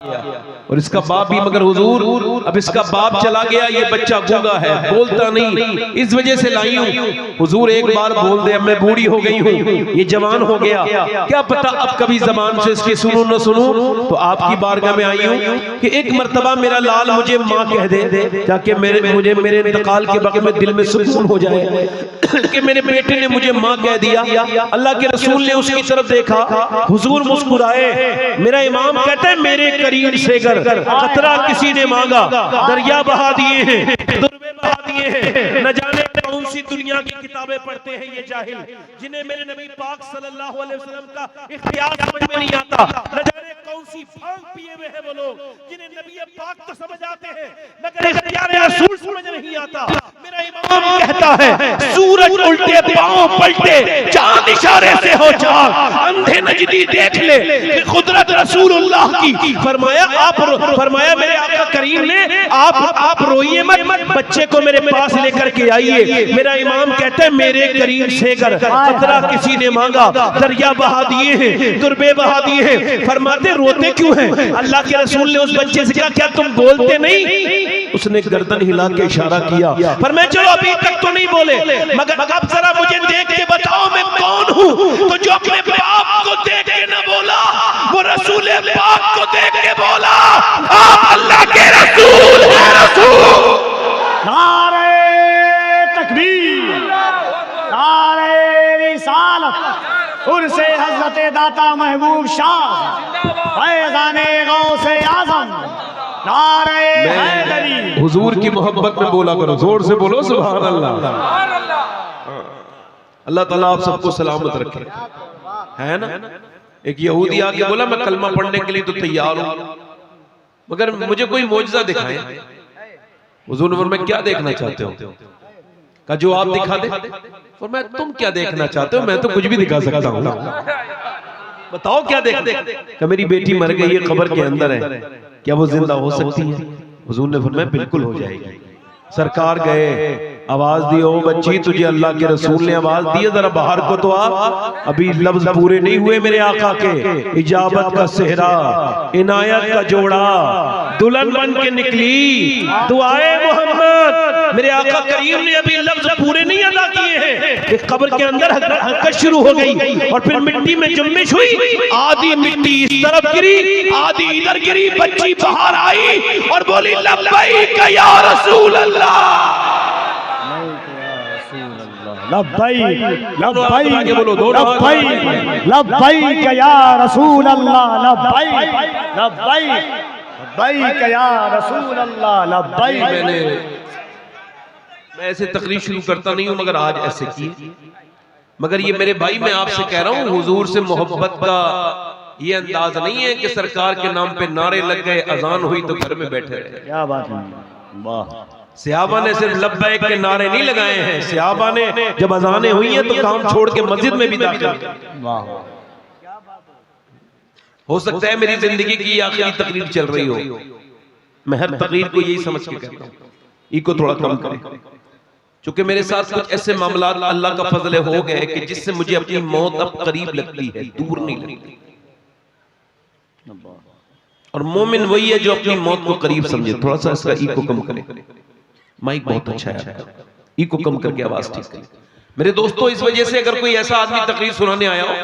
और इसका बाप भी, मगर हुजूर अब इसका बाप चला गया, ये बच्चा गूंगा है, बोलता नहीं, इस वजह से लाई हूँ। हुजूर एक बार बोल दे, अब मैं बूढ़ी हो गई हूँ, ये जवान हो गया, क्या पता अब कभी जबान से इसकी सुनूं न सुनूं, तो आपकी बारगाह में आई हूँ कि एक मर्तबा मेरा लाल मुझे माँ कह दे, ताकि मुझे मेरे इंतकाल के वक्त में दिल में सुकून हो जाए कि मेरे बेटे ने मुझे माँ कह दिया। अल्लाह के रसूल ने उसकी तरफ देखा, हुजूर मुस्कुराए। मेरा इमाम कहता है मेरे करीब से कतरा किसी ने मांगा, दरिया बहा दिए हैं, दुर्बे बहा दिए हैं। न जाने कौन सी दुनिया की किताबें पढ़ते हैं ये जाहिल, जिन्हें मेरे नबी पाक सल्लल्लाहु अलैहि वसल्लम का इख्तियार समझ में नहीं आता। न जाने कौन सी भांग पिए हुए हैं वो लोग, जिन्हें नबी पाक तो समझ आते हैं मगर इख्तियार रसूल समझ नहीं आता। मेरा इमाम कहता है सूरज उल्टे पांव पलटे, चांद इशारे से हो चाल, अंधे नजदी देख ले कुदरत रसूलुल्लाह की। फरमाया मेरे आका करीम ने आप रोइए मत, बच्चे को मेरे पास लेकर के आइए। मेरा इमाम कहता है मेरे करीम से कतरा किसी ने मांगा, दरिया बहा दिए हैं, दुर्बे बहा दिए हैं। फरमाते रोते क्यों हैं? अल्लाह के रसूल ने उस बच्चे से कहा क्या तुम बोलते नहीं? उसने गर्दन हिला के इशारा किया। फरमाया चलो अभी तक तो नहीं बोले, मगर अब जरा मुझे देख के बताओ मैं कौन हूँ। तो जो अपने बाप को देख के न बोला वो रसूल पाक को देख के बोला आप अल्लाह के रसूल हैं। रसूल नारे तकबीर, नारे रिसालत, उर्से हजरत दाता महबूब शाह, फैज़ाने गौसे आज़म, नारे हैदरी। हुजूर की मोहब्बत में बोला करो, जोर से बोलो सुभान अल्लाह। अल्लाह ताला आप सबको सलामत रखे, है ना। एक यहूदी आके बोला मैं कलमा पढ़ने के लिए तो तैयार हूं, मगर मुझे कोई मौजज़ा दिखाए। हुजूर ने फरमाया क्या देखना चाहते हो? का जो आप दिखा दे। फरमाया तुम क्या देखना चाहते हो? मैं तो कुछ भी दिखा सकता हूँ, बताओ क्या देख। मेरी बेटी मर गई है, कब्र के अंदर है, क्या वो जिंदा हो सकती है? हुजूर ने फरमाया बिल्कुल हो जाएगी। सरकार गए, आवाज दी ओ बच्ची तुझे अल्लाह के रसूल ने आवाज दी है, जरा बाहर को तो आ। अभी लफ्ज पूरे नहीं हुए मेरे आका के, इजाबत का सेहरा, इनायत का जोड़ा, दुल्हन बन के निकली, दुआए मोहम्मद। मेरे आका करीम ने अभी लफ्ज पूरे नहीं अदा किए हैं, कब्र के अंदर हरकत शुरू हो गई और फिर मिट्टी में जुम्बिश हुई। आधी मिट्टी इस तरफ गिरी, आधी इधर गिरी, बच्ची बाहर आई और बोली लब्बैक या रसूल अल्लाह। लब्बैक लब्बैक बोलो, लब्बैक लब्बैक या रसूल अल्लाह, लब्बैक लब्बैक लब्बैक या रसूल अल्लाह, लब्बैक। मैं ऐसे तकरीर शुरू करता नहीं हूं, मगर आज ऐसे की। मगर ये मेरे भाई मैं आपसे कह रहा हूं, हुजूर से मोहब्बत का ये अंदाज नहीं है कि सरकार के नाम पे नारे लग गए, अजान हुई तो घर में बैठे रहे। क्या बात है, वाह। सहाबा ने सिर्फ लब्बैक के नारे नहीं लगाए हैं, सहाबा ने जब अजानें हुई हैं तो काम छोड़ के मस्जिद में भी दाखिल। वाह। हो सकता है मेरी जिंदगी की आखिरी तकरीर चल रही हो, मैं हर तकरीर को यही समझ के कहता हूँ इको थोड़ा कम करें, क्योंकि मेरे साथ कुछ ऐसे मामला अल्लाह का फजल हो गए कि जिससे मुझे अपनी मौत अब करीब लगती है, दूर नहीं लगती। और मोमिन वही है जो अपनी मौत को करीब समझे। थोड़ा सा इसका इको कम करें, माइक बहुत अच्छा है, इको कम करके आवाज ठीक करें। मेरे दोस्तों इस वजह से अगर कोई ऐसा आदमी तकरीर सुनाने आया हो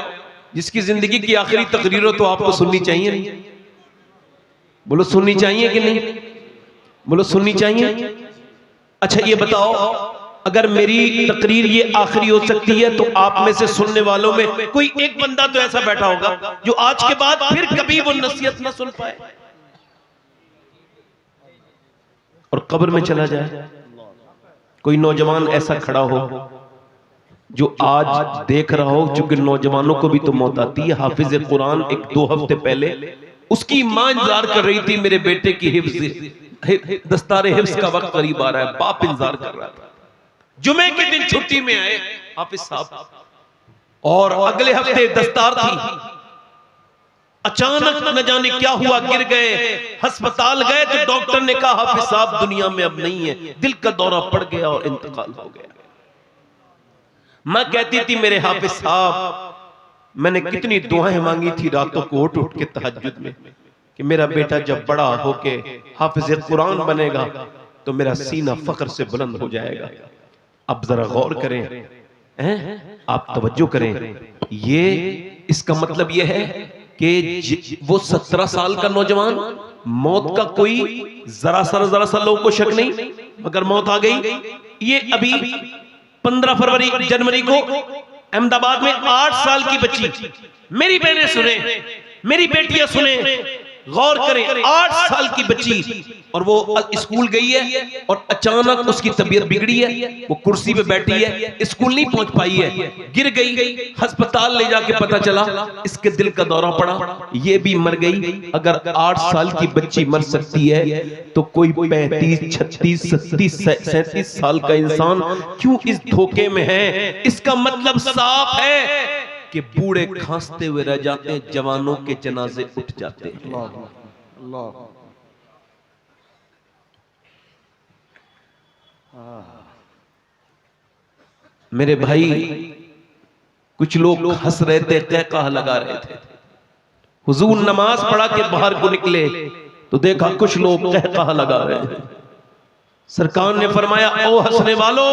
जिसकी जिंदगी की आखिरी तकरीर हो तो आपको सुननी चाहिए नहीं? बोलो सुननी चाहिए कि नहीं? बोलो सुननी चाहिए। अच्छा ये बताओ, अगर मेरी तकरीर ये आखिरी हो सकती है तो आप में से सुनने वालों में कोई एक बंदा तो ऐसा बैठा होगा जो आज के बाद फिर कभी वो नसीहत ना सुन पाए और कब्र में चला जाए। कोई नौजवान ऐसा खड़ा हो जो आज देख रहा हो, चूंकि नौजवानों को भी तो मौत आती है। हाफिज कुरान एक 2 हफ्ते पहले उसकी मां इंतजार कर रही थी, मेरे बेटे की हिफ्ज, दस्तारे हिफ्ज का वक्त करीब आ रहा है, बाप इंतजार कर रहा था। जुमे के दिन छुट्टी में आए हाफिज साहब और अगले हफ्ते दस्तार थी। अचानक न जाने क्या हुआ, गिर गए, अस्पताल गए तो डॉक्टर ने कहा हाफिज साहब दुनिया में अब नहीं है, दिल का दौरा पड़ गया और इंतकाल हो गया। मैं कहती थी मेरे हाफिज साहब मैंने कितनी दुआएं मांगी थी रातों को उठ उठ के तहज्जुद में, कि मेरा बेटा जब बड़ा होके हाफिज कुरान बनेगा तो मेरा सीना फख्र से बुलंद हो जाएगा। अब जरा गौर करें, हैं? आप तवज्जो करें, ये इसका मतलब ये है कि वो 17 साल का नौजवान, मौत का कोई जरा सा लोगों को शक नहीं, मगर मौत आ गई। ये अभी 15 जनवरी को अहमदाबाद में 8 साल की बच्ची, मेरी बहनें सुने, मेरी बेटियां सुने, गौर करें, 8 साल की बच्ची, और वो स्कूल गई है और अचानक उसकी तबीयत बिगड़ी है, वो कुर्सी पे बैठी है, स्कूल नहीं पहुंच पाई है, गिर गई, अस्पताल ले जाके पता चला इसके दिल का दौरा पड़ा, ये भी मर गई। अगर 8 साल की बच्ची मर सकती है तो कोई 35, 36, 37, 37 साल का इंसान क्यों इस धोखे में है? इसका मतलब साफ है कि बूढ़े खांसते हुए रह जाते हैं, जवानों के जनाजे उठ जाते हैं। अल्लाह। मेरे भाई, कुछ लोग हंस रहे थे, कहकहा लगा रहे थे। हुजूर नमाज पढ़ा के बाहर को निकले तो देखा कुछ लोग कहकहा लगा रहे हैं। सरकार ने फरमाया, ओ हंसने वालों,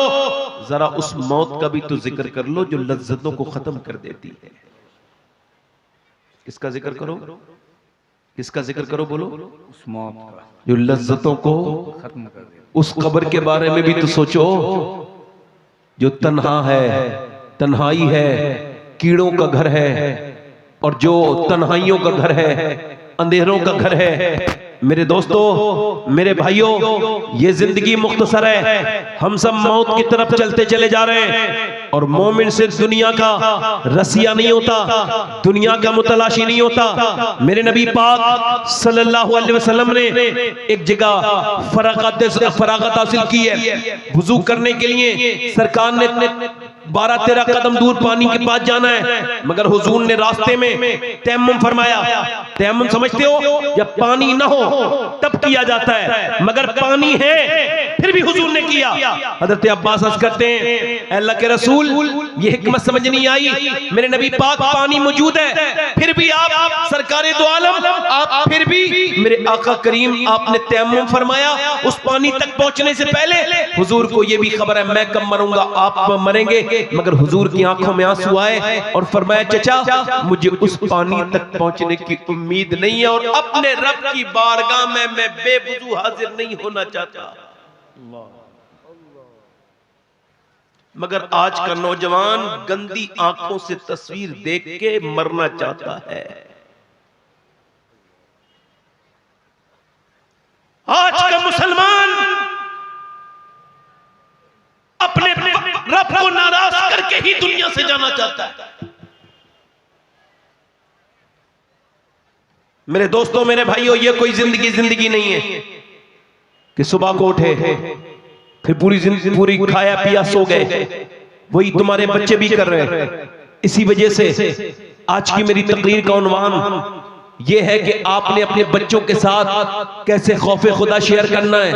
जरा उस मौत का भी तो जिक्र कर लो जो लज्जतों को खत्म कर देती है। किसका जिक्र करो? किसका जिक्र करो? बोलो। उस मौत का जो लज्जतों को खत्म कर दे। उस कब्र के बारे में भी तो सोचो, जो तन्हा है, तन्हाई है, कीड़ों का घर है, और जो तन्हाइयों का घर है, अंधेरों का घर है। मेरे दोस्तों, मेरे भाइयों, ये जिंदगी मुख्तसर है, हम सब मौत की तरफ चलते चले जा रहे हैं। और मोमिन सिर्फ दुनिया का रसिया नहीं होता, दुनिया का मुतलाशी नहीं होता। मेरे नबी पाक सल्लल्लाहु अलैहि वसल्लम ने एक जगह फरागत हासिल की है, वुजू करने के लिए सरकार ने 12-13 कदम दूर पानी के पास जाना है, मगर हुजूर ने रास्ते में तयम्मुम फरमाया। तयम्मुम समझते हो? जब पानी ना हो तब किया जाता है, मगर पानी है फिर भी हुजूर ने किया। हजरत अब्बास अर्ज करते हैं, अल्लाह के रसूल, ये हिकमत समझ नहीं आई, मेरे नबी पाक पानी मौजूद है, फिर भी आप सरकारे दो आलम, आप फिर भी मेरे आका करीम आपने तयम्मुम फरमाया। उस पानी तक पहुंचने से पहले हुजूर को ये भी खबर है मैं कब मरूंगा, आप मरेंगे, मगर हुजूर की आंखों में आंसू आए और फरमाया, चचा मुझे उस पानी तक पहुंचने की उम्मीद नहीं है, और अपने रब की बारगाह में मैं बेवजू हाजिर नहीं होना चाहता। मगर आज का नौजवान गंदी आंखों से तस्वीर देख के मरना चाहता है। आज का मुसलमान अपने रब को नाराज करके ही दुनिया से जाना चाहता है। मेरे दोस्तों, मेरे भाइयों, ये कोई जिंदगी नहीं है कि सुबह को उठे फिर पूरी जिंदगी पूरी खाया पिया सो गए। वही तुम्हारे बच्चे भी कर रहे हैं। इसी वजह से आज की मेरी तकरीर का उन्वान ये है कि आपने अपने बच्चों के साथ कैसे खौफे खुदा शेयर करना है,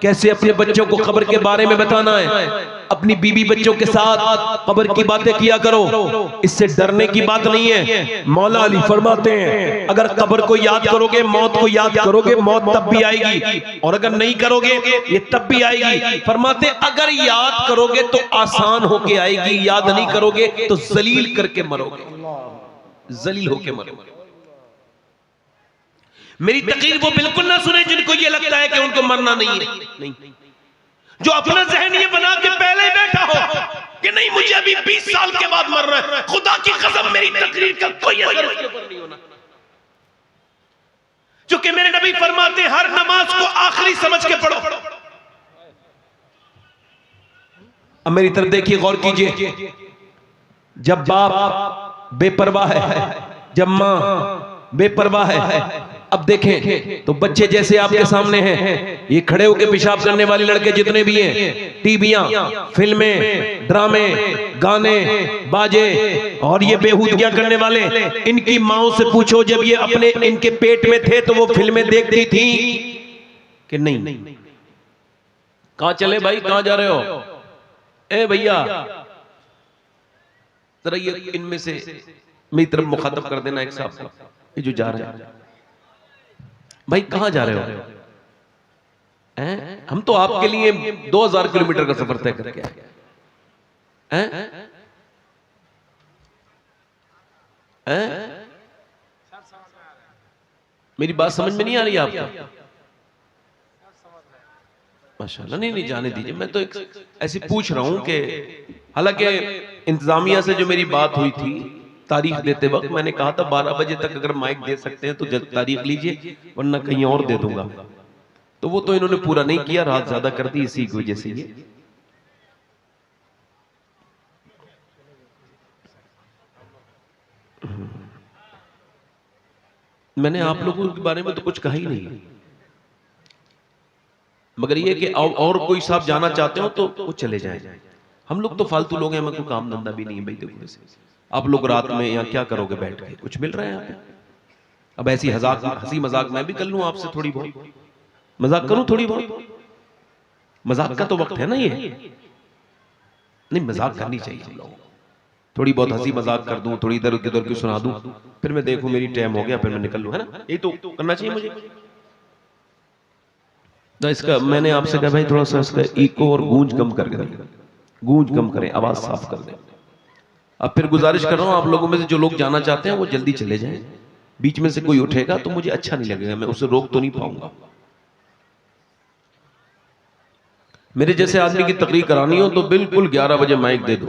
कैसे अपने बच्चों को कब्र के बारे में बताना है। अपनी बीवी बच्चों के साथ कब्र की बातें किया करो, इससे डरने की बात नहीं है। मौला अली फरमाते हैं, अगर कब्र को याद करोगे, मौत को याद करोगे, मौत तब भी आएगी, और अगर नहीं करोगे ये तब भी आएगी। फरमाते अगर याद करोगे तो आसान होके आएगी, याद नहीं करोगे तो जलील करके मरोगे, जलील होके मरोगे। मेरी तकरीर वो बिल्कुल ना सुने जिनको ये लगता है कि उनको मरना नहीं है। नहीं, जो अपना जहन ये बना के पहले ही बैठा हो कि नहीं मुझे अभी 20 साल के बाद मरना है, खुदा की कसम मेरी तकरीर का कोई असर उसके ऊपर नहीं होना। क्योंकि मेरे नबी फरमाते हर नमाज को आखिरी समझ के पढ़ो। अब मेरी तरफ देखिए, गौर कीजिए। जब बाप बेपरवाह है, जब मां बेपरवाह है, अब देखें तो बच्चे जैसे आपके सामने हैं, ये खड़े होकर पेशाब करने वाले लड़के जितने भी हैं, टीवियां, फिल्में, ड्रामे, गाने, बाजे और ये बेहूदगियां करने वाले, इनकी माओं से पूछो जब ये अपने इनके पेट में थे तो वो फिल्में देखती थी कि नहीं? कहां चले भाई, कहां जा रहे हो? ए भैया जरा ये इनमें से मेरी तरफ मुखातब कर देना एक साहब, ये जो जा रहे हैं। भाई कहां जा रहे हो? हम तो आपके लिए 2000 किलोमीटर का सफर तय करके आए हैं। मेरी बात समझ में नहीं आ रही आपको? माशाल्लाह, नहीं जाने दीजिए। मैं तो ऐसे पूछ रहा हूं कि हालांकि इंतजामिया से जो मेरी बात हुई थी तारीख देते वक्त, मैंने कहा था 12 बजे तक अगर माइक दे सकते हैं तो तारीख लीजिए, वरना कहीं और दे दूंगा। तो वो तो इन्होंने पूरा नहीं किया, रात ज्यादा कर दी, इसी की वजह से ये। मैंने आप लोगों के बारे में तो कुछ कहा ही नहीं, मगर ये कि और कोई साहब जाना चाहते हो तो वो चले जाएं। हम लोग तो फालतू लोग हैं, हमें कोई काम धंधा भी नहीं है भाई। देखो वैसे आप लोग रात में यहाँ क्या करोगे बैठ के? कुछ मिल रहा है यहाँ पे? अब ऐसी हंसी मजाक मैं भी कर लूं आपसे, थोड़ी बहुत मजाक करूं, थोड़ी बहुत मजाक का तो वक्त है ना ये। नहीं, मजाक करनी चाहिए हम लोगों को। थोड़ी बहुत हंसी मजाक कर दूं, थोड़ी इधर उधर की सुना दूं, फिर मैं देखूं मेरी टाइम हो गया, फिर मैं निकल लूं, है ना? ये तो करना चाहिए मुझे। तो इसका मैंने आपसे कहा भाई थोड़ा सा इसका इको और गूंज कम कर दें, गूंज कम करें, आवाज साफ कर दें। अब फिर गुजारिश कर रहा हूं आप लोगों में से जो लोग जाना चाहते हैं वो जल्दी चले जाएं। बीच में से कोई उठेगा तो मुझे अच्छा नहीं लगेगा, मैं उसे रोक तो नहीं पाऊंगा। मेरे जैसे आदमी की तकरीर करानी हो तो बिल्कुल 11 बजे माइक दे दो,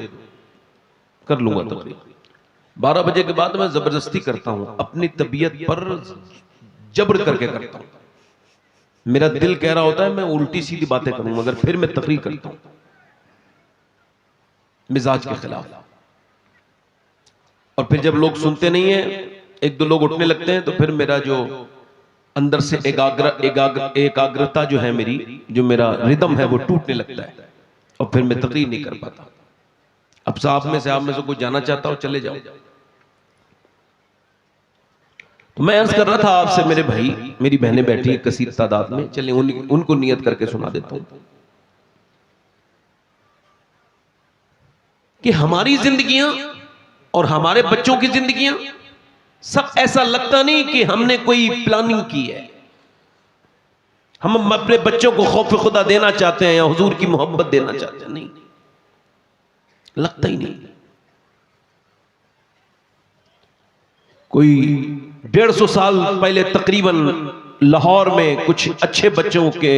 कर लूंगा तकरीर। 12 बजे के बाद मैं जबरदस्ती करता हूं, अपनी तबीयत पर जबर करके करता हूं। मेरा दिल कह रहा होता है मैं उल्टी सीधी बातें करूं, मगर फिर मैं तकरीर करता हूं मिजाज के खिलाफ। और फिर जब लोग सुनते नहीं है, एक दो लोग उठने लगते हैं, तो फिर मेरा जो अंदर से एकाग्रता जो है मेरी, जो मेरा रिदम है वो टूटने लगता है और फिर मैं तकरीर नहीं कर पाता। अब साहब में से कोई जाना चाहता हो चले जाओ। तो मैं अर्ज कर रहा था आपसे, मेरे भाई मेरी बहनें बैठी हैं कसीर तादाद में, चलिए उनको नियत करके सुना देता हूं कि हमारी जिंदगियां और हमारे बच्चों की जिंदगियां सब ऐसा लगता नहीं कि हमने कोई प्लानिंग की है। हम अपने बच्चों को खौफ खुदा देना चाहते हैं या हुजूर की मोहब्बत देना चाहते हैं, नहीं, लगता ही नहीं। कोई 150 साल पहले तकरीबन लाहौर में कुछ अच्छे बच्चों के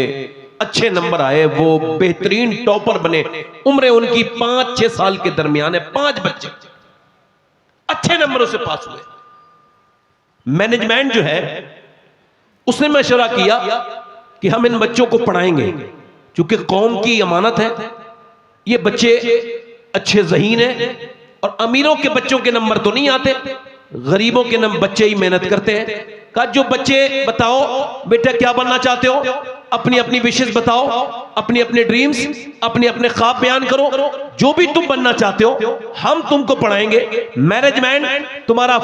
अच्छे नंबर आए, वो बेहतरीन टॉपर बने। उम्र उनकी 5-6 साल के दरमियान है, 5 बच्चे अच्छे नंबरों से पास हुए। मैनेजमेंट जो है उसने मशवरा किया कि हम इन बच्चों को पढ़ाएंगे, क्योंकि कौम की अमानत है। ये बच्चे अच्छे ज़हीन हैं और अमीरों के बच्चों के नंबर तो नहीं आते, गरीबों के बच्चे ही मेहनत करते हैं। कहा जो बच्चे बताओ बेटा क्या बनना चाहते हो, अपनी अपनी विशेष बताओ, अपनी अपने ड्रीम्स, अपने अपने ख्वाब बयान करो, जो भी तुम बनना चाहते हो हम तुमको पढ़ाएंगे। मैनेजमेंट तुम्हारा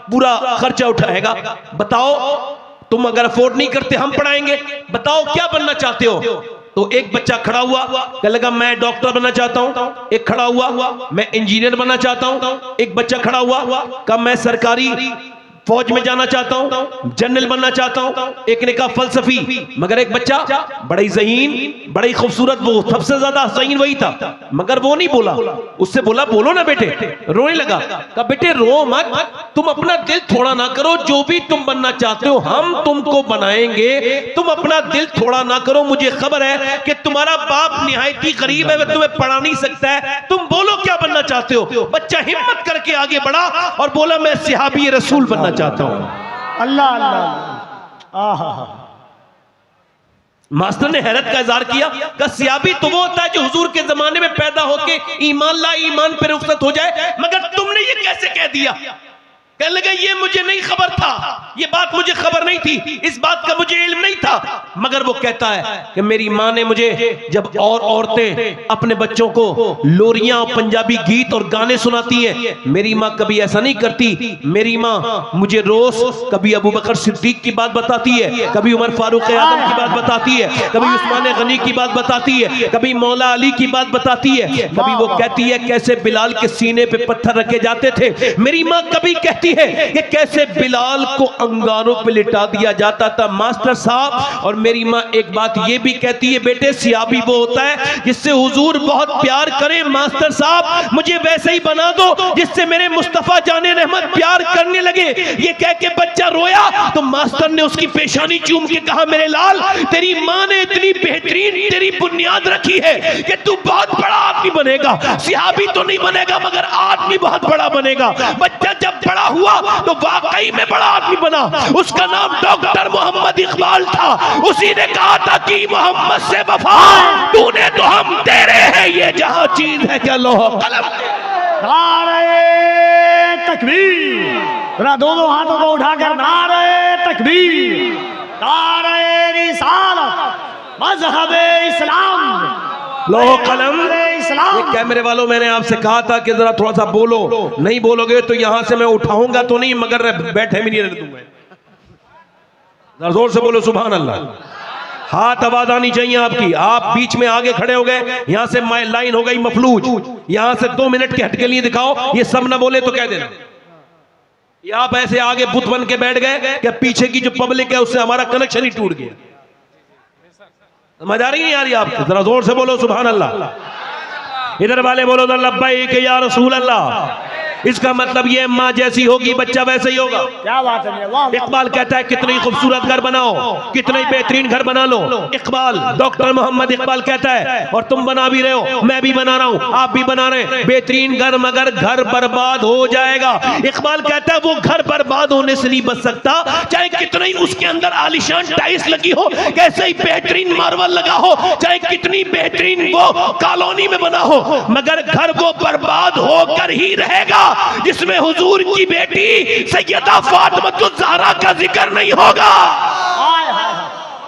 पूरा खर्चा उठाएगा। बताओ तुम अगर अफोर्ड नहीं करते हम पढ़ाएंगे, बताओ क्या बनना चाहते हो। तो एक बच्चा खड़ा हुआ, कहने लगा मैं डॉक्टर बनना चाहता हूं। एक खड़ा हुआ मैं इंजीनियर बनना चाहता हूं। एक बच्चा खड़ा हुआ कहा मैं सरकारी फौज में जाना चाहता हूं, जनरल बनना चाहता हूं। एक ने कहा फलसफी। मगर एक बच्चा बड़ा ही ज़हीन, बड़ा ही खूबसूरत, वो सबसे ज्यादा ज़हीन वही था, मगर वो नहीं बोला। उससे बोला बोलो ना बेटे, रोने लगा। कहा बेटे रो मत, तुम अपना दिल थोड़ा ना करो, जो भी तुम बनना चाहते हो हम तुमको बनाएंगे, तुम अपना दिल थोड़ा ना करो। मुझे खबर है कि तुम्हारा बाप निहायती गरीब है, वह तुम्हें पढ़ा नहीं सकता है, तुम बोलो क्या बनना चाहते हो। बच्चा हिम्मत करके आगे बढ़ा और बोला मैं सहाबी रसूल बनना चाहता हूं। अल्लाह अल्लाह। मास्टर ने हैरत का इजहार किया कि सियाबी तो वो होता है जो हुजूर के जमाने में पैदा होके ईमान ला, ईमान पे रुखसत हो जाए, मगर तुमने ये कैसे कह दिया। कहने लगे ये मुझे नहीं खबर था, ये बात मुझे खबर नहीं थी, इस बात का मुझे इल्म नहीं था। मगर वो कहता है कि मेरी माँ ने मुझे, जब और औरतें अपने बच्चों को लोरियां, पंजाबी गीत और गाने सुनाती हैं, मेरी माँ कभी ऐसा नहीं करती। मेरी माँ मुझे रोज कभी अबू बकर सिद्दीक की बात बताती है, कभी उमर फारूक आजम की बात बताती है, कभी उस्मान गनी की बात बताती है, कभी मौला अली की बात बताती है, कभी वो कहती है कैसे बिलाल के सीने पे पत्थर रखे जाते थे। मेरी माँ कभी कहती कहती है कि कैसे बिलाल को अंगारों पे लिटा दिया जाता था मास्टर साहब। और मेरी माँ एक बात ये भी कहती है, बेटे सियाबी वो होता है जिससे हुजूर बहुत प्यार करें। मास्टर साहब मुझे वैसे ही बना दो जिससे मेरे मुस्तफा जाने रहमत प्यार करने लगे। ये कह के बच्चा रोया तो मास्टर ने उसकी पेशानी चूम के कहा, मेरे लाल तेरी माँ ने इतनी बेहतरीन तेरी बुनियाद रखी है कि तू बहुत बड़ा आदमी बनेगा। सिहाबी तो नहीं बनेगा मगर आदमी बहुत बड़ा बनेगा। बच्चा जब बड़ा हुआ तो वाकई में बड़ा आदमी बना। उसका नाम डॉक्टर मोहम्मद इकबाल था। उसी ने कहा था कि मोहम्मद से वफा तूने तो हम तेरे हैं, ये जहां चीज है क्या लोहा कलम। नारे तकबीर, दोनों हाथों को उठाकर नारे तकबीर, नारे रिसालत, मज़हब इस्लाम, लोहो कलम। इस्लाम। ये कैमरे वालों मैंने आपसे कहा था कि जरा थोड़ा सा बोलो, नहीं बोलोगे तो यहां से मैं उठाऊंगा तो नहीं मगर बैठे भी नहीं रहने दूंगा। जरा जोर से बोलो सुभान अल्लाह। हाथ आवाज आनी चाहिए आपकी। आप बीच में आगे खड़े हो गए, यहां से लाइन हो गई मफलूज। यहां से 2 मिनट के हट के लिए दिखाओ, ये सब ना बोले तो कह देना। ये आप ऐसे आगे बुत बन के बैठ गए कि पीछे की जो पब्लिक है उससे हमारा कनेक्शन ही टूट गया। समझ आ रही है यार? आपको जरा जोर से बोलो सुभान अल्लाह। इधर वाले बोलो लब्बैक या रसूल अल्लाह। इसका मतलब ये माँ जैसी होगी बच्चा वैसे ही होगा। क्या बात है? वाह। इकबाल कहता है कितनी खूबसूरत घर बनाओ, कितने बेहतरीन घर बना लो। इकबाल डॉक्टर मोहम्मद इकबाल कहता है, और तुम बना भी रहे हो, मैं भी बना रहा हूँ, आप भी बना रहे हैं, बेहतरीन घर मगर घर बर्बाद हो जाएगा। इकबाल कहता है वो घर बर्बाद होने से नहीं बच सकता, चाहे कितना ही उसके अंदर आलिशान टाइल्स लगी हो, कैसे ही बेहतरीन मार्बल लगा हो, चाहे कितनी बेहतरीन वो कॉलोनी में बना हो, मगर घर वो बर्बाद होकर ही रहेगा जिसमें हुजूर की बेटी सैयदा फातिमा ज़हरा का जिक्र नहीं होगा।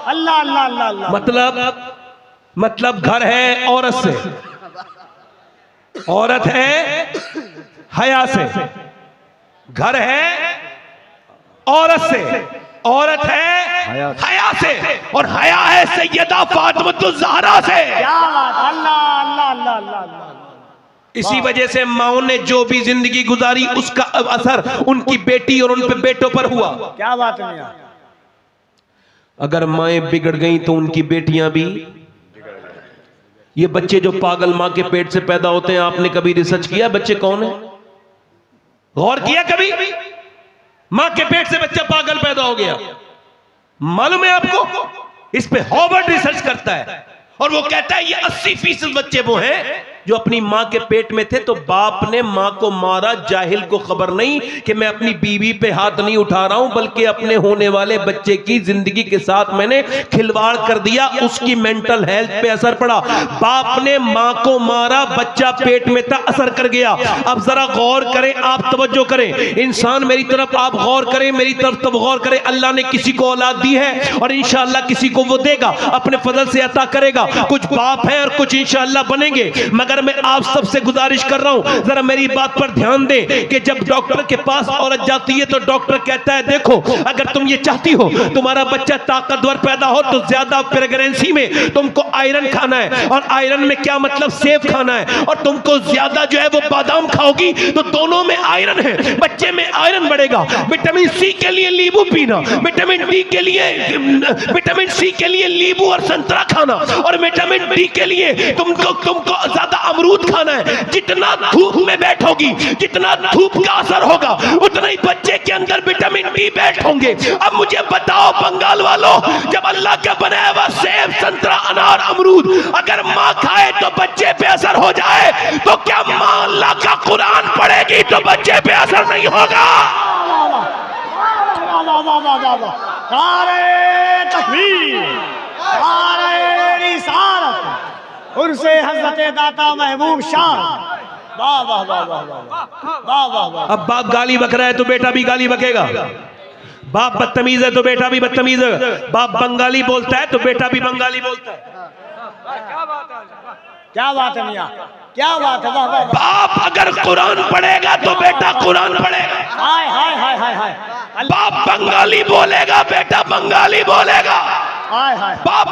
अल्लाह अल्लाह अल्लाह अल्लाह। मतलब घर है औरत से, औरत है हया से, घर है औरत से, औरत है हया से, और हया है सैयदा फातिमा ज़हरा से। क्या बात। अल्लाह अल्लाह अल्लाह अल्लाह। इसी वजह से माओ ने जो भी जिंदगी गुजारी उसका असर उनकी बेटी और उन पे बेटों पर हुआ। क्या बात है? अगर माएं बिगड़ गई तो उनकी बेटियां भी। ये बच्चे जो पागल मां के पेट से पैदा होते हैं, आपने कभी रिसर्च किया बच्चे कौन है? गौर किया कभी? मां के पेट से बच्चा पागल पैदा हो गया, मालूम है आपको? इस पे हार्वर्ड रिसर्च करता है और वो कहता है ये 80% बच्चे वो हैं जो अपनी मां के पेट में थे तो बाप ने मां को मारा। जाहिल को खबर नहीं कि मैं अपनी बीवी पे हाथ नहीं उठा रहा हूं, बल्कि अपने होने वाले बच्चे की जिंदगी के साथ मैंने खिलवाड़ कर दिया, उसकी मेंटल हेल्थ पे असर पड़ा। बाप ने मां को मारा, बच्चा पेट में था, असर कर गया। अब जरा गौर करें, आप तवज्जो करें, इंसान मेरी तरफ आप गौर करें, मेरी तरफ तब गौर करें। अल्लाह ने किसी को औलाद दी है और इंशाअल्लाह किसी को वो देगा, अपने फजल से अता करेगा। कुछ बाप हैं और कुछ इंशाअल्लाह बनेंगे, मगर मैं आप सबसे गुजारिश कर रहा हूं जरा मेरी बात पर ध्यान दें कि जब डॉक्टर के पास औरत जाती है तो डॉक्टर कहता है देखो अगर तुम ये चाहती हो तुम्हारा बच्चा ताकतवर पैदा हो तो ज्यादा प्रेगनेंसी में तुमको आयरन खाना है, और आयरन में क्या मतलब सेब खाना है, और तुमको ज्यादा जो है वो बादाम खाओगी तो दोनों में आयरन है, बच्चे में आयरन बढ़ेगा। विटामिन सी के लिए नींबू पीना, विटामिन डी के लिए विटामिन सी के लिए नींबू और संतरा खाना, और विटामिन डी के लिए तुमको ज्यादा अमरूद खाना है। जितना धूप में बैठोगी, जितना धूप का असर होगा, उतना ही बच्चे के अंदर विटामिन डी बैठोगे। अब मुझे बताओ बंगाल वालों, जब अल्लाह का बनाया हुआ सेब, संतरा, अनार, अमरूद अगर माँ खाए तो बच्चे पे असर हो जाए, तो क्या माँ अल्लाह का कुरान पढ़ेगी तो बच्चे पे असर नहीं होगा? नारे तकबीर, नारे रिसालत, उनसे हज़रत दाता महबूब शाह। वाह वाह वाह वाह वाह वाह वाह। अब बाप गाली बक रहा है तो बेटा भी गाली बकेगा, बाप बदतमीज है तो बेटा भी बदतमीज है, बाप बंगाली बोलता है तो बेटा भी बंगाली बोलता है। क्या बात है मियां, क्या बात है? वाह वाह। बाप अगर कुरान पढ़ेगा तो बेटा कुरान पढ़ेगा। हाय हाय हाय हाय हाय। बाप बंगाली बोलेगा बेटा बंगाली बोलेगा। हाय हाय बाप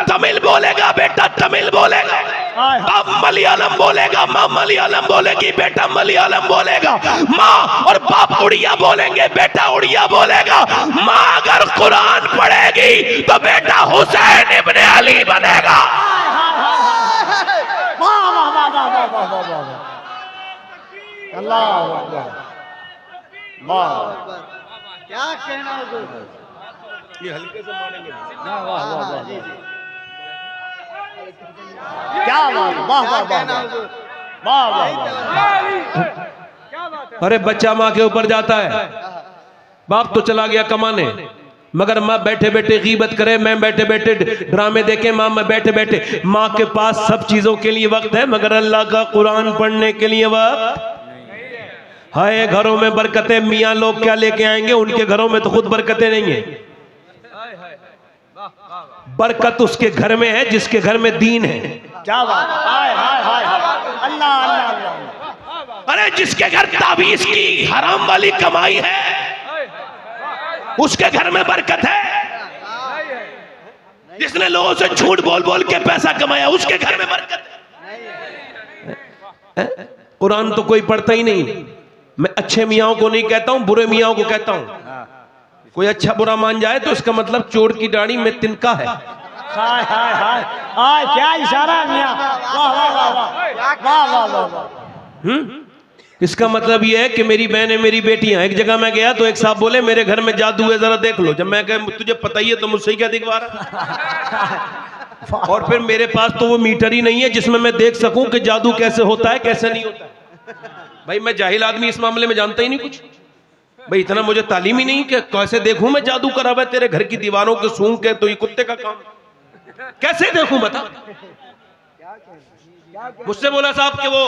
तमिल बोलेगा, बेटा तमिल बोलेगा। हाय बाप मलयालम बोलेगा, माँ मलयालम बोलेगी, बेटा मलयालम बोलेगा। माँ और बाप उड़िया बोलेंगे, बेटा उड़िया बोलेगा। माँ अगर कुरान पढ़ेगी तो बेटा हुसैन इब्ने अली बनेगा। वाह वाह वाह वाह वाह वाह वाह वाह अल्लाह अकबर वाह क्या कहना हुजूर? ये हल्के से मारेंगे। वाह वाह वाह वाह क्या बात वाह वाह वाह वाह वाह वाह। अरे बच्चा माँ के ऊपर जाता है, बाप तो चला गया कमाने, मगर माँ बैठे बैठे गीबत करे, मैं बैठे बैठे ड्रामे देखे, माँ मैं बैठे बैठे। माँ के पास सब चीजों के लिए वक्त है, मगर अल्लाह का कुरान पढ़ने के लिए वक्त हाय। घरों में बरकतें मियाँ लोग क्या लेके आएंगे, उनके घरों में तो खुद बरकतें नहीं है। बरकत उसके घर में है जिसके घर में दीन है। क्या बात हाय हाय हाय हाय अल्लाह अल्लाह अल्लाह। अरे जिसके घर ताबीज की हराम वाली कमाई है उसके घर में बरकत है। जिसने लोगों से झूठ बोल बोल के पैसा कमाया उसके घर में बरकत है। कुरान तो कोई पढ़ता ही नहीं। मैं अच्छे मियाओं को नहीं कहता हूं, बुरे मियाओं को कहता हूं। कोई अच्छा बुरा मान जाए तो इसका मतलब चोर की दाढ़ी में तिनका है। हाय हाय हाय हाय क्या इशारा है मियां। वाह वाह वाह वाह वाह वाह वाह वाह। इसका मतलब यह है कि मेरी बहनें मेरी बेटियां। एक जगह मैं गया तो एक साहब बोले मेरे घर में जादू है, जरा देख लो। जब मैं कह तुझे पता ही है तो मुझसे क्या दिखवा रहा। और फिर मेरे पास तो वो मीटर ही नहीं है जिसमें मैं देख सकूं कि जादू कैसे होता है कैसे नहीं होता है। भाई मैं जाहिल आदमी, इस मामले में जानता ही नहीं कुछ। भाई इतना मुझे तालीम ही नहीं कि कैसे देखूं मैं जादू करा हुआ तेरे घर की दीवारों के सूंघ के, तो ये कुत्ते का काम कैसे देखूं बता। मुझसे बोला साहब कि वो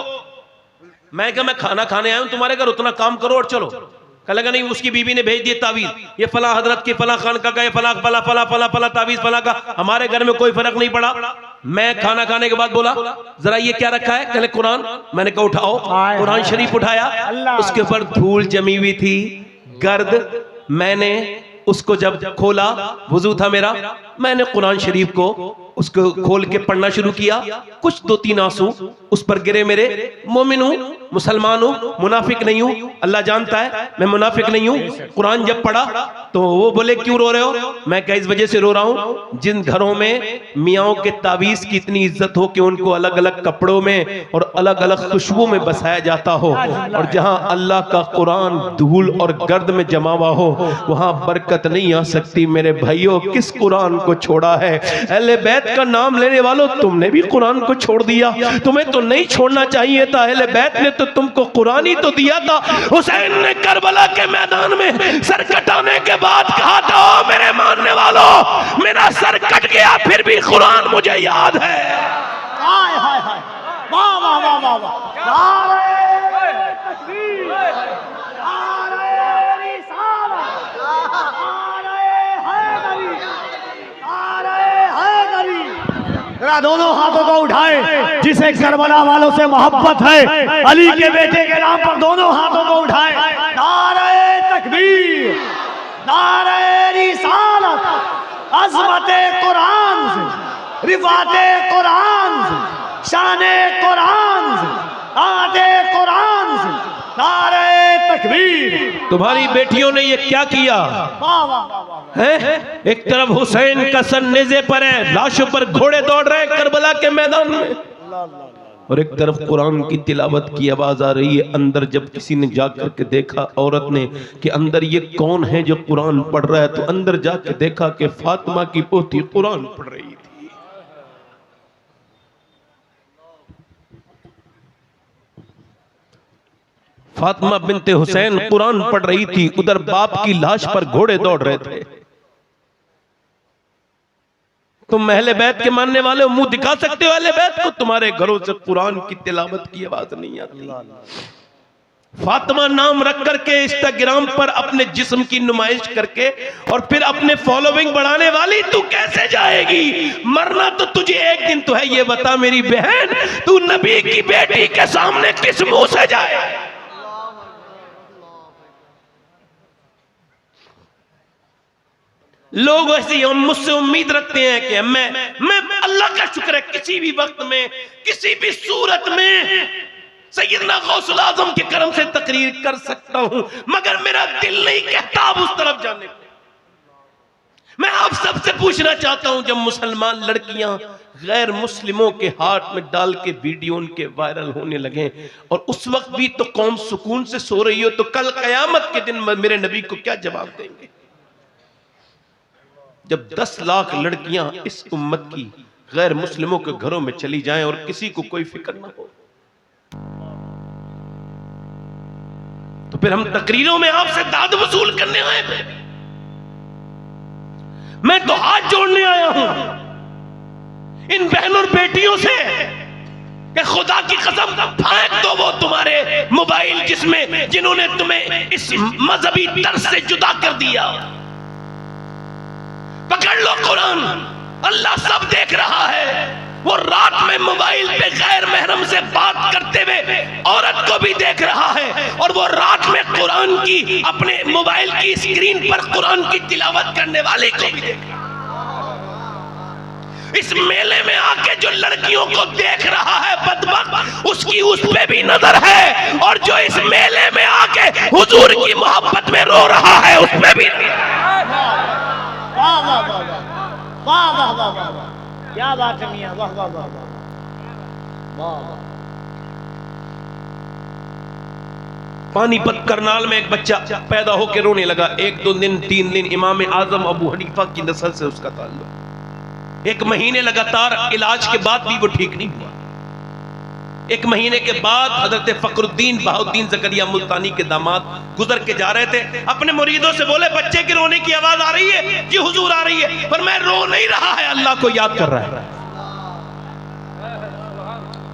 मैं क्या मैं खाना खाने आया हूं तुम्हारे घर, उतना काम करो और चलो। कहेगा नहीं, उसकी बीवी ने भेज दिए तावीज, ये फला हजरत की फला खान का ये फला फला फला फला फला तावीज फला का। हमारे घर में कोई फर्क नहीं पड़ा। मैं खाना खाने के बाद बोला जरा ये क्या रखा है, कहले कुरान। मैंने कहा उठाओ, कुरान शरीफ उठाया, उसके ऊपर धूल जमी हुई थी, गर्द। मैंने उसको जब खोला, वुजू था मेरा, मैंने कुरान शरीफ को उसको खोल के पढ़ना शुरू किया। कुछ 2-3 आंसू उस पर गिरे मेरे। मोमिन हूं, मुसलमान हूं, मुनाफिक नहीं हूं। अल्लाह जानता है मैं मुनाफिक नहीं हूं। कुरान जब पढ़ा तो वो बोले क्यों रो रहे हो? मैं क्या इस वजह से रो रहा हूं जिन घरों में मियाओं के तावीज की इतनी इज्जत हो कि उनको अलग अलग कपड़ों में और अलग अलग खुशबू में बसाया जाता हो, और जहां अल्लाह का कुरान धूल और गर्द में जमा हुआ हो वहां बरकत नहीं आ सकती। मेरे भाइयों, किस कुरान को छोड़ा है? अहले बैत का नाम लेने वालों, तुमने भी कुरान को छोड़ दिया। तुम्हें तो नहीं छोड़ना चाहिए था। अहले बैत ने तो तुमको कुरान ही तो दिया था। हुसैन ने करबला के मैदान में सर कटाने के बाद कहा था, ओ मेरे मानने वालों, मेरा सर कट गया फिर भी कुरान मुझे याद है। हाय हाय हाय वाह वाह वाह वाह वाह। नारे तकबीर, नारे रिसालत, नारे हैदरी, नारे हैदरी। जरा दोनों हाथों को उठाए जिसे करबला वालों से मोहब्बत है, अली के बेटे के नाम पर दोनों हाथों को उठाए। नारे तकबीर, नारे रिसालत, अज़मते कुरान से, रिफ़ाते कुरान से, शाने कुरान से, आदे कुरान से, नारे तकबीर। तुम्हारी बेटियों ने ये क्या किया है? एक तरफ हुसैन का सर नेज़े पर है, लाशों पर घोड़े दौड़ रहे हैं करबला के मैदान में, और एक तरफ कुरान की तिलावत की आवाज आ रही है। अंदर जब किसी ने जाकर के देखा, औरत ने, कि अंदर ये कौन है जो कुरान पढ़ रहा है, तो अंदर जाके देखा कि फातिमा की पोती कुरान पढ़ रही थी। फातिमा बिनते हुसैन कुरान पढ़ रही थी, उधर बाप की लाश पर घोड़े दौड़ रहे थे। तुम अहले बैत के मानने वाले हो, मुंह दिखा सकते हो अहले बैत को? तुम्हारे घरों से कुरान की तिलावत की आवाज नहीं आती। फातिमा नाम रख करके इंस्टाग्राम पर अपने जिस्म की नुमाइश करके और फिर अपने फॉलोइंग बढ़ाने वाली, तू कैसे जाएगी? मरना तो तुझे एक दिन तो है। ये बता मेरी बहन, तू नबी की बेटी के सामने किस मुंह से जाए? लोग ऐसे हम मुझसे उम्मीद रखते हैं कि मैं अल्लाह का शुक्र है किसी भी वक्त में किसी भी सूरत में सैयदना गौसुल आजम के करम से तकरीर कर सकता हूं, मगर मेरा दिल नहीं कहता अब उस तरफ जाने को। मैं आप सबसे पूछना चाहता हूं, जब मुसलमान लड़कियां गैर मुस्लिमों के हाथ में डाल के वीडियो उनके वायरल होने लगे और उस वक्त भी तो कौम सुकून से सो रही हो, तो कल कयामत के दिन मेरे नबी को क्या जवाब देंगे? जब 10 लाख लड़कियां इस उम्मत की गैर मुस्लिमों के घरों में चली जाएं और किसी को कोई फिक्र ना हो, तो फिर हम तकरीरों में आपसे दाद वसूल करने आए थे? मैं तो हाथ जोड़ने आया हूं इन बहनों और बेटियों से कि खुदा की कसम फेंक दो वो तुम्हारे मोबाइल जिन्होंने तुम्हें इस मजहबी दर्स से जुदा कर दिया। पकड़ लो कुरान, अल्लाह सब देख रहा है। वो रात में मोबाइल पे गैर महरम से बात करते हुए औरत को भी देख रहा है और वो रात में कुरान की अपने मोबाइल की स्क्रीन पर कुरान की तिलावत करने वाले को भी देख रहा है। इस मेले में आके जो लड़कियों को देख रहा है बदबख्त, उसकी उस पे भी नजर है, और जो इस मेले में आके हुजूर की मोहब्बत में रो रहा है उस पे भी। वाह वाह वाह वाह वाह वाह वाह वाह, क्या बात है मियां, वाह वाह वाह वाह वाह। पानीपत करनाल में एक बच्चा पैदा होकर रोने लगा। 1-2 दिन 3 दिन इमाम आजम अबू हनीफा की नस्ल से उसका ताल्लुक। 1 महीने लगातार इलाज के बाद भी वो ठीक नहीं हुआ। 1 महीने के बाद हजरत फखरुद्दीन बहाउद्दीन ज़करिया मुल्तानी के दामाद गुजर के जा रहे थे, अपने मुरीदों से बोले बच्चे के रोने की आवाज आ रही है जी हुजूर आ रही है, पर मैं रो नहीं रहा है, अल्लाह को याद कर रहा है,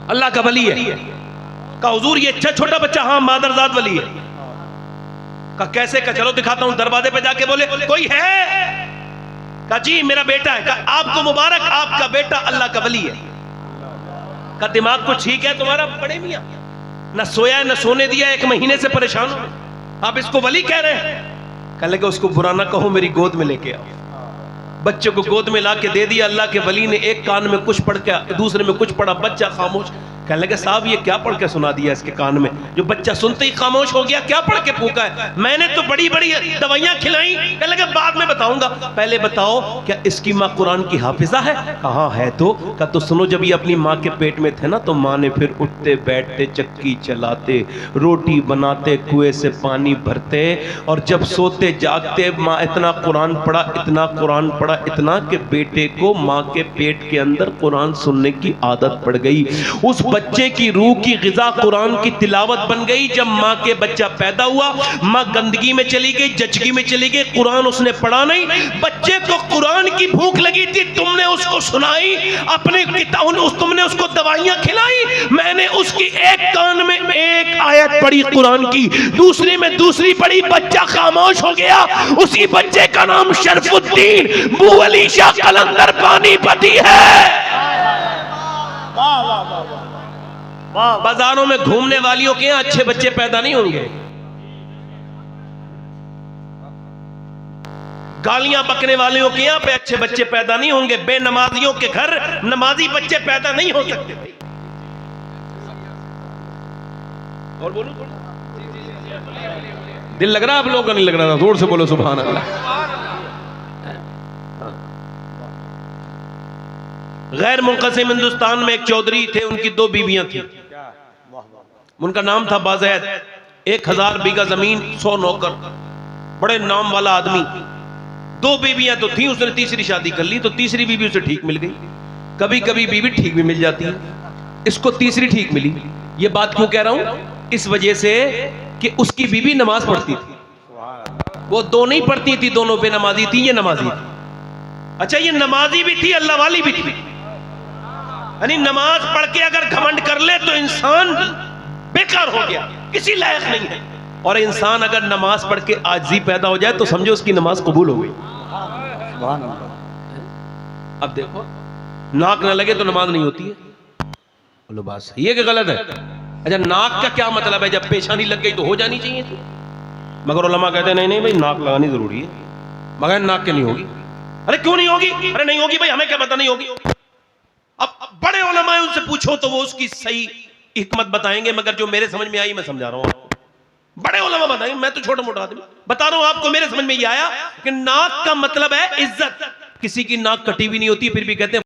अल्लाह का वली है। का हुजूर ये अच्छा छोटा बच्चा, हाँ मादरजाद वली है। का कैसे? का चलो दिखाता हूं। दरवाजे पे जाके बोले कोई है? का जी मेरा बेटा है। का आपको मुबारक, आपका बेटा अल्लाह का वली है। का दिमाग को ठीक है तुम्हारा? बड़े मियां न सोया न सोने दिया, 1 महीने से परेशान हो, आप इसको वली कह रहे हैं? कह लगे उसको बुरा ना कहो, मेरी गोद में लेके आओ। बच्चों को गोद में ला के दे दिया। अल्लाह के वली ने एक कान में कुछ पढ़ के दूसरे में कुछ पढ़ा, बच्चा खामोश। कहने लगे साहब ये क्या पढ़ के सुना दिया इसके कान में, जो बच्चा सुनते ही खामोश हो गया, क्या पढ़ के फूका है? मैंने तो बड़ी बड़ी दवाइयां खिलाई। कहने लगे बाद में बताऊंगा, पहले बताओ क्या इसकी माँ कुरान की हाफिजा है? कहा है तो। कहा तो सुनो, जब ये अपनी माँ के पेट में थे ना, तो माँ ने फिर उठते बैठते चक्की चलाते रोटी बनाते कुएं से पानी भरते, और जब सोते जागते माँ इतना कुरान पढ़ा, इतना कुरान पढ़ा, इतना कि बेटे को माँ के पेट के अंदर कुरान सुनने की आदत पड़ गई। उस बच्चे की रूह की ग़िज़ा कुरान की तिलावत बन गई। जब माँ के बच्चा पैदा हुआ, माँ गंदगी में चली गई, जचगी में चली गई, कुरान उसने पढ़ा नहीं। बच्चे को कुरान की भूख लगी थी, तुमने उसको सुनाई, अपने तुमने उसको दवाइयां खिलाई। मैंने उसकी एक कान में एक आयत पढ़ी कुरान की, दूसरी में दूसरी पढ़ी, बच्चा खामोश हो गया। उसी बच्चे का नाम शरफुद्दीन बू अली शाह कलंदर पानीपती है। वाह वाह वाह वाह। बाजारों में घूमने वालियों के यहाँ अच्छे बच्चे पैदा नहीं होंगे, गालियां बकने वालों के यहाँ पे अच्छे बच्चे पैदा नहीं होंगे, बेनमाजियों के घर नमाजी बच्चे पैदा नहीं हो सकते। और बोलो, दिल लग रहा है आप लोगों का? नहीं लग रहा? जोर से बोलो सुभान अल्लाह। गैर मुंक़सिम हिंदुस्तान में एक चौधरी थे, उनकी 2 बीवियां थी। उनका नाम था बाज़ैद। 1000 बीघा जमीन, 100 नौकर, बड़े नाम वाला आदमी। 2 बीवियां तो थी, उसने तीसरी शादी कर ली, तो तीसरी बीवी उसे ठीक मिल गई। कभी कभी बीवी ठीक भी मिल जाती है, इसको तीसरी ठीक मिली। ये बात क्यों कह रहा हूं? इस वजह से कि उसकी बीवी नमाज पढ़ती थी, वो 2 नहीं पढ़ती थी, दोनों बेनमाजी थी, ये नमाजी थी। अच्छा, ये नमाजी भी थी, अल्लाह वाली भी थी। यानी नमाज पढ़ के अगर घमंड कर ले तो इंसान बेकार हो गया, किसी लायक नहीं है। और इंसान अगर नमाज पढ़ के आजिज़ी पैदा हो जाए तो समझो उसकी नमाज कबूल हो गई। अब देखो, नाक ना लगे तो नमाज नहीं होती है। बोलो बात सही है कि गलत है? अच्छा, नाक का क्या मतलब है? जब पेशानी लग गई तो हो जानी चाहिए थी, मगर उलमा कहते हैं नहीं नहीं भाई, नाक लगानी जरूरी है, मगर नाक के नहीं होगी। अरे क्यों नहीं होगी? अरे नहीं होगी भाई, हमें क्या पता नहीं होगी। अब बड़े उलमा है, उनसे पूछो तो वो उसकी सही हिकमत बताएंगे, मगर जो मेरे समझ में आई मैं समझा रहा हूं आपको। बड़े उलमा बताएंगे, मैं तो छोटा मोटा आदमी बता रहा हूं आपको। मेरे समझ में ये आया कि नाक का मतलब है इज्जत। किसी की नाक कटी भी नहीं होती, फिर भी कहते हैं